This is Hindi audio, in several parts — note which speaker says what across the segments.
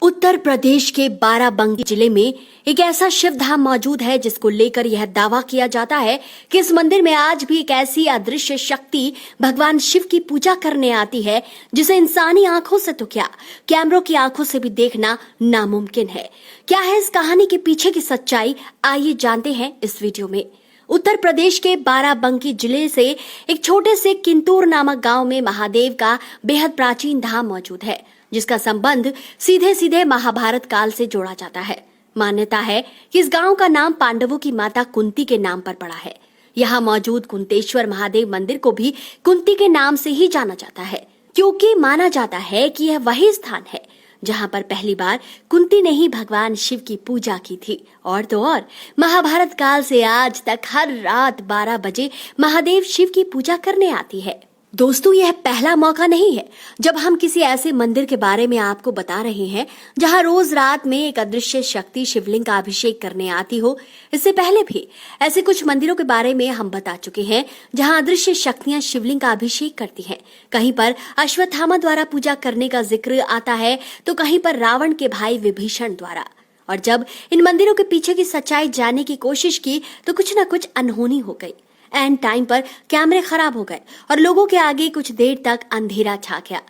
Speaker 1: उत्तर प्रदेश के बाराबंकी जिले में एक ऐसा शिव धाम मौजूद है जिसको लेकर यह दावा किया जाता है कि इस मंदिर में आज भी एक ऐसी अदृश्य शक्ति भगवान शिव की पूजा करने आती है जिसे इंसानी आंखों से तो क्या, कैमरों की आंखों से भी देखना नामुमकिन है। क्या है इस कहानी के पीछे की सच्चाई, आइए जानते हैं इस वीडियो में। उत्तर प्रदेश के बाराबंकी जिले से एक छोटे से किंतूर नामक गांव में महादेव का बेहद प्राचीन धाम मौजूद है, जिसका संबंध सीधे सीधे महाभारत काल से जोड़ा जाता है। मान्यता है कि इस गांव का नाम पांडवों की माता कुंती के नाम पर पड़ा है। यहाँ मौजूद कुंतेश्वर महादेव मंदिर को भी कुंती के नाम से ही जाना जाता है, क्योंकि माना जाता है कि यह वही स्थान है जहां पर पहली बार कुंती ने ही भगवान शिव की पूजा की थी। और तो और महाभारत काल से आज तक हर रात 12 बजे महादेव शिव की पूजा करने आती है। दोस्तों, यह पहला मौका नहीं है जब हम किसी ऐसे मंदिर के बारे में आपको बता रहे हैं जहां रोज रात में एक अदृश्य शक्ति शिवलिंग का अभिषेक करने आती हो। इससे पहले भी ऐसे कुछ मंदिरों के बारे में हम बता चुके हैं जहां अदृश्य शक्तियां शिवलिंग का अभिषेक करती हैं। कहीं पर अश्वत्थामा द्वारा पूजा करने का जिक्र आता है तो कहीं पर रावण के भाई विभीषण द्वारा। और जब इन मंदिरों के पीछे की सच्चाई जानने की कोशिश की तो कुछ न कुछ अनहोनी हो गई। एंड टाइम पर कैमरे खराब हो गए और लोगों के आगे कुछ देर तक अंधेरा छा गया।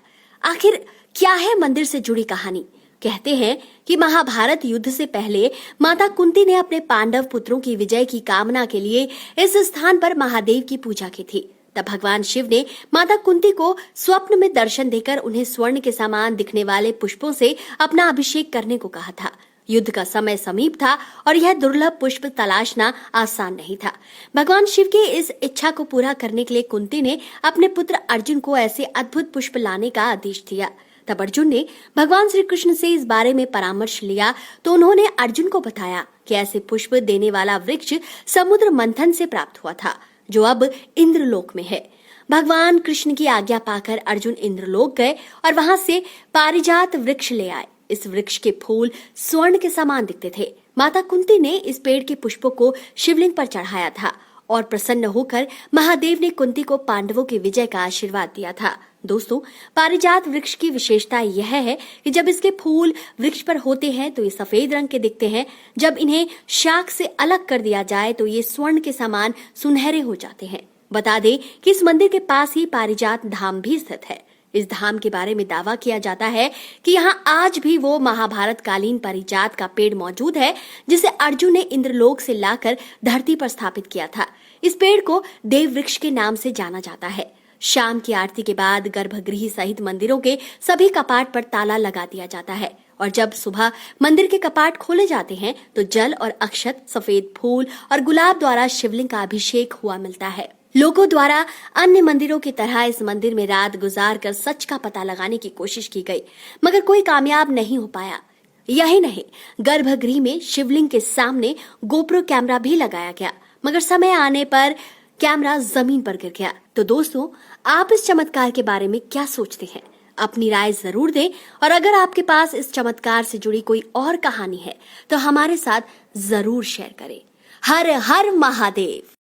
Speaker 1: आखिर क्या है मंदिर से जुड़ी कहानी? कहते हैं कि महाभारत युद्ध से पहले माता कुंती ने अपने पांडव पुत्रों की विजय की कामना के लिए इस स्थान पर महादेव की पूजा की थी। तब भगवान शिव ने माता कुंती को स्वप्न में दर्शन देकर उन्हें स्वर्ण के समान दिखने वाले पुष्पों से अपना अभिषेक करने को कहा था। युद्ध का समय समीप था और यह दुर्लभ पुष्प तलाशना आसान नहीं था। भगवान शिव की इस इच्छा को पूरा करने के लिए कुंती ने अपने पुत्र अर्जुन को ऐसे अद्भुत पुष्प लाने का आदेश दिया। तब अर्जुन ने भगवान श्री कृष्ण से इस बारे में परामर्श लिया तो उन्होंने अर्जुन को बताया कि ऐसे पुष्प देने वाला वृक्ष समुद्र मंथन से प्राप्त हुआ था, जो अब इंद्रलोक में है। भगवान कृष्ण की आज्ञा पाकर अर्जुन इंद्रलोक गए और वहां से पारिजात वृक्ष ले आए। इस वृक्ष के फूल स्वर्ण के समान दिखते थे। माता कुंती ने इस पेड़ के पुष्पों को शिवलिंग पर चढ़ाया था और प्रसन्न होकर महादेव ने कुंती को पांडवों की विजय का आशीर्वाद दिया था। दोस्तों, पारिजात वृक्ष की विशेषता यह है कि जब इसके फूल वृक्ष पर होते हैं तो ये सफेद रंग के दिखते हैं। जब इन्हें शाख से अलग कर दिया जाए तो ये स्वर्ण के समान सुनहरे हो जाते हैं। बता दें कि इस मंदिर के पास ही पारिजात धाम भी स्थित है। इस धाम के बारे में दावा किया जाता है कि यहाँ आज भी वो महाभारत कालीन पारिजात का पेड़ मौजूद है जिसे अर्जुन ने इंद्रलोक से लाकर धरती पर स्थापित किया था। इस पेड़ को देव वृक्ष के नाम से जाना जाता है। शाम की आरती के बाद गर्भगृह सहित मंदिरों के सभी कपाट पर ताला लगा दिया जाता है और जब सुबह मंदिर के कपाट खोले जाते हैं तो जल और अक्षत, सफेद फूल और गुलाब द्वारा शिवलिंग का अभिषेक हुआ मिलता है। लोगों द्वारा अन्य मंदिरों की तरह इस मंदिर में रात गुजार कर सच का पता लगाने की कोशिश की गई, मगर कोई कामयाब नहीं हो पाया। यही नहीं, गर्भगृह में शिवलिंग के सामने गोप्रो कैमरा भी लगाया गया, मगर समय आने पर कैमरा जमीन पर गिर गया। तो दोस्तों, आप इस चमत्कार के बारे में क्या सोचते हैं? अपनी राय जरूर दें और अगर आपके पास इस चमत्कार से जुड़ी कोई और कहानी है तो हमारे साथ जरूर शेयर करें। हर हर महादेव।